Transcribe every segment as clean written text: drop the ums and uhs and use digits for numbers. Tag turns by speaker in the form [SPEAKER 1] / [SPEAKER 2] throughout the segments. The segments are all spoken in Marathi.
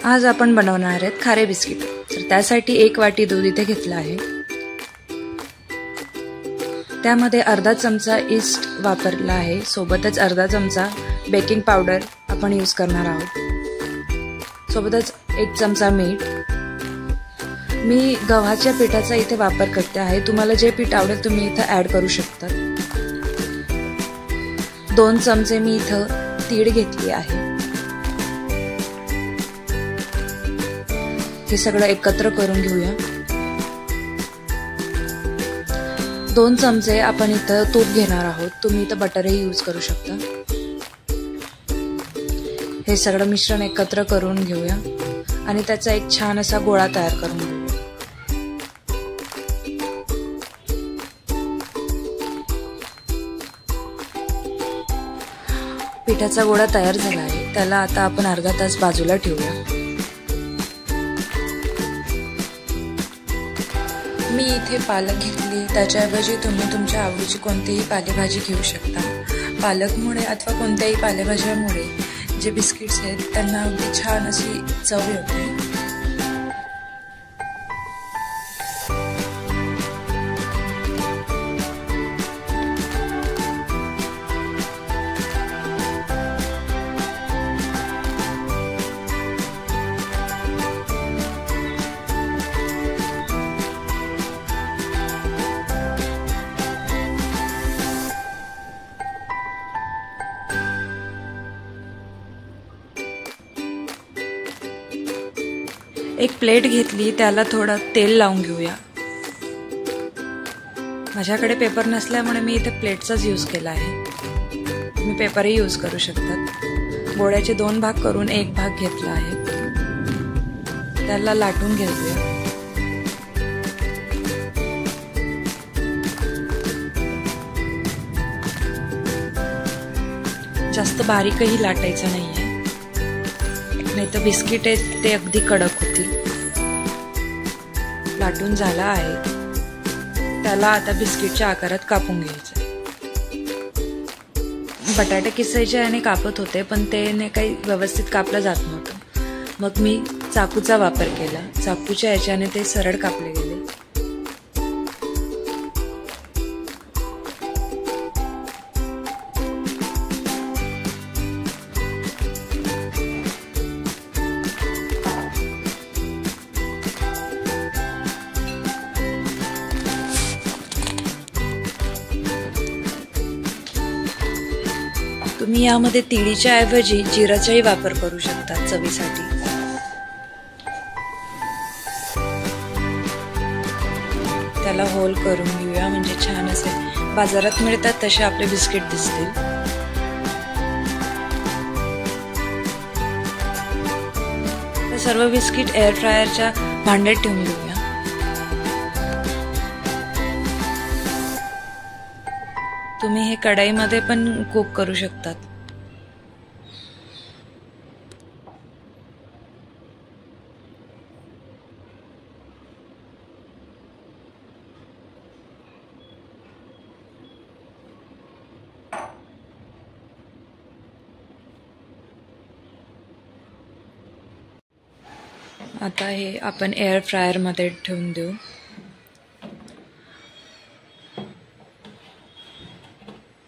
[SPEAKER 1] आज आपण बनवणार आहेत खारे बिस्किट। तर त्यासाठी 1 वाटी दूध इथे घेतला आहे। त्यामध्ये अर्धा चमचा ईस्ट वापरला आहे, सोबतच अर्धा चमचा बेकिंग पावडर आपण यूज करणार आहोत, सोबतच 1 चमचा मीठ। मी गव्हाच्या पिठाचा इथे वापर करते आहे, तुम्हाला जे पीठ आवडेल तुम्ही इथे ऍड करू शकता। 2 चमचे मी इथे तीळ घेतली आहे। हे सगळं एकत्र करून घेऊया। 2 चमचे आपण इथे तूप घेणार आहोत, तुम्ही इथे बटरही यूज करू शकता। हे सगळं मिश्रण एकत्र करून घेऊया आणि त्याचा एक छान असा गोळा तयार करून घेऊया। पिठाचा गोळा तयार झाला आहे, त्याला आता आपण अर्धा तास बाजूला ठेवूया। मी इथे पालक घेतली, त्याच्याऐवजी तुम्ही तुमच्या आवडीची कोणतीही पालेभाजी घेऊ शकता। पालकमुळे अथवा कोणत्याही पालेभाज्यामुळे जे बिस्किट्स आहेत त्यांना अगदी छान अशी चव येते। एक प्लेट घेतली, त्याला थोडं तेल लावून घेऊया। माझ्याकडे पेपर नसल्यामुळे मी इथे प्लेटचाच यूज केला आहे, तुम्ही पेपरही यूज करू शकतात। गोळ्याचे 2 भाग करून 1 भाग घेतला आहे, त्याला लाटून घेऊया। जास्त बारीकही लाटायचं नाहीये, नाही तर बिस्किट आहेत ते अगदी कडक होतील। लाटून झाला आहे, त्याला आता बिस्किटच्या आकारात कापून घ्यायचं। बटाटे किसायचे आणि कापत होते, पण ते काही व्यवस्थित कापलं जात नव्हतं, मग मी चाकूचा वापर केला। चाकूच्या याच्याने ते सरळ कापले गेले। तुम्ही यामध्ये तिळीच्या ऐवजी जिराचाही वापर करू शकता चवीसाठी। त्याला होल करून घेऊया, म्हणजे छान असे बाजारात मिळतात तसे आपले बिस्किट दिसतील। हे सर्व बिस्किट एअर फ्रायरच्या भांड्यात ठेवून घेऊया। तुम्ही हे कढईमध्ये पण कुक करू शकतात। आता हे आपण एअर फ्रायर मध्ये ठेवून देऊ।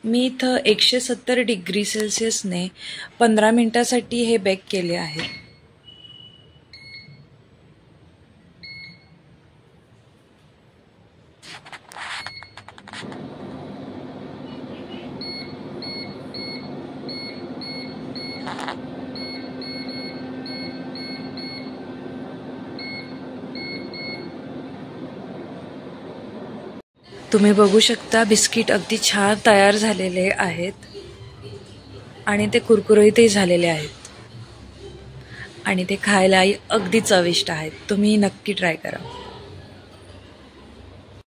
[SPEAKER 1] मी इथं 170 डिग्री सेल्सिअसने 15 मिनिटांसाठी हे बेक केले आहे। तुम्ही बघू शकता बिस्किट अगदी छान तयार झालेले आहेत आणि ते कुरकुरीतही झालेले आहेत आणि ते खायलाही अगदी चविष्ट आहेत। तुम्ही नक्की ट्राय करा।